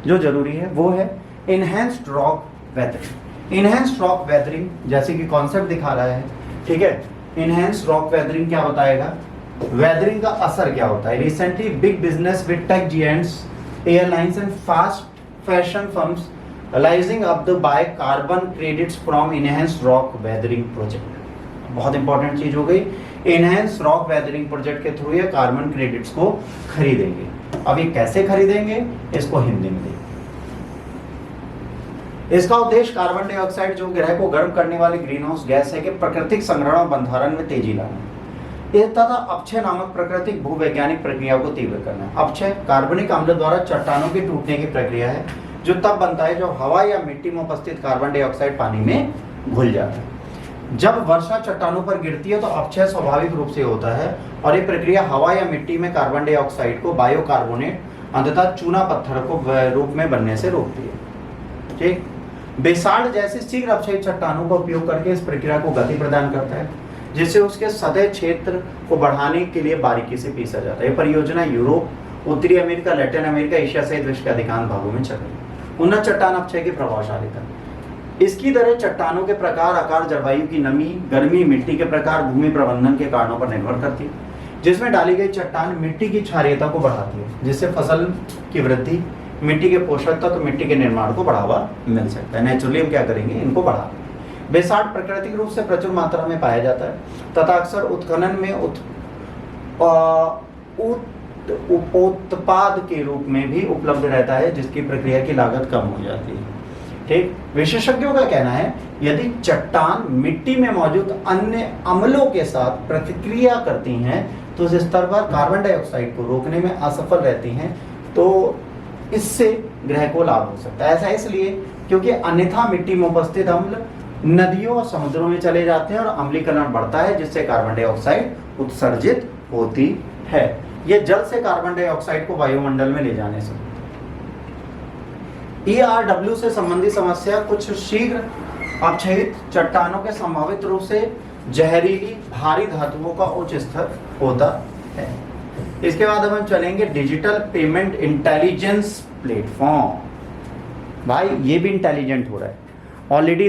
जो जरूरी है वो है enhanced rock weathering. Enhanced rock weathering जैसे कि कॉन्सेप्ट दिखा रहा है, ठीक है। इनहेंस्ड रॉक वेदरिंग क्या बताएगा, वेदरिंग का असर क्या होता है। Recently big business with tech giants, airlines and fast fashion firms lining up the buy carbon credits from enhanced rock weathering project. बहुत इंपॉर्टेंट चीज हो गई, इनहेंस रॉक वेदरिंग प्रोजेक्ट के थ्रू ये कार्बन क्रेडिट्स को खरीदेंगे। अब ये कैसे खरीदेंगे, इसको हिंदी में देखिए। इसका उद्देश्य कार्बन डाइऑक्साइड जो ग्रह को गर्म करने वाली ग्रीन हाउस गैस है कि प्राकृतिक संग्रहण और बंधारण में तेजी लाना, ये तथा अपक्षय नामक प्राकृतिक भूवैज्ञानिक प्रक्रियाओं को तीव्र करना है। अपक्षय कार्बनिक अम्ल द्वारा चट्टानों के टूटने की प्रक्रिया है जो तब बनता है जब हवा या मिट्टी में उपस्थित कार्बन डाइऑक्साइड पानी में घुल जाता है। जब वर्षा चट्टानों पर गिरती है तो अपक्षय स्वाभाविक रूप से होता है और ये प्रक्रिया हवा या मिट्टी में कार्बन डाइऑक्साइड को बायोकार्बोनेट अंततः चूना पत्थर को रूप में बनने से रोकती है। ठीक, बेसाल्ट जैसे शीघ्र अपक्षयी चट्टानों का उपयोग करके इस प्रक्रिया को गति प्रदान करता है, जिससे उसके सतह क्षेत्र को बढ़ाने के लिए बारीकी से पीसा जाता है। यह परियोजना यूरोप, उत्तरी अमेरिका, लैटिन अमेरिका, एशिया सहित विश्व के अधिकांश भागों में चल रही है। उन्नत चट्टान अपक्षय की प्रभावशालीता, इसकी तरह चट्टानों के प्रकार, आकार, जलवायु की नमी, गर्मी, मिट्टी के प्रकार, भूमि प्रबंधन के कारणों पर निर्भर करती है। जिसमें डाली गई चट्टान मिट्टी की क्षारीयता को बढ़ाती है, जिससे फसल की वृद्धि, मिट्टी के पोषक तत्व, मिट्टी के निर्माण को बढ़ावा मिल सकता है। नेचुरली हम क्या करेंगे, इनको बढ़ा। बेसाल्ट प्राकृतिक रूप से प्रचुर मात्रा में पाया जाता है तथा अक्सर उत्खनन में उपोत्पाद के रूप में भी उपलब्ध रहता है, जिसकी प्रक्रिया की लागत कम हो जाती है। ठीक, विशेषज्ञों का कहना है यदि चट्टान मिट्टी में मौजूद अन्य अम्लों के साथ प्रतिक्रिया करती हैं तो उस स्तर पर कार्बन डाइऑक्साइड को रोकने में असफल रहती हैं, तो इससे ग्रह को लाभ हो सकता है। ऐसा इसलिए क्योंकि अन्यथा मिट्टी में उपस्थित अम्ल नदियों और समुद्रों में चले जाते हैं और अम्लीकरण बढ़ता है, जिससे कार्बन डाइऑक्साइड उत्सर्जित होती है। यह जल से कार्बन डाइऑक्साइड को वायुमंडल में ले जाने से। ERW से संबंधित समस्या कुछ शीघ्र अपक्षयित चट्टानों के संभावित रूप से जहरीली भारी धातुओं का उच्च स्तर होता है। इसके बाद हम चलेंगे डिजिटल पेमेंट इंटेलिजेंस प्लेटफॉर्म। भाई ये भी इंटेलिजेंट हो रहा है ऑलरेडी।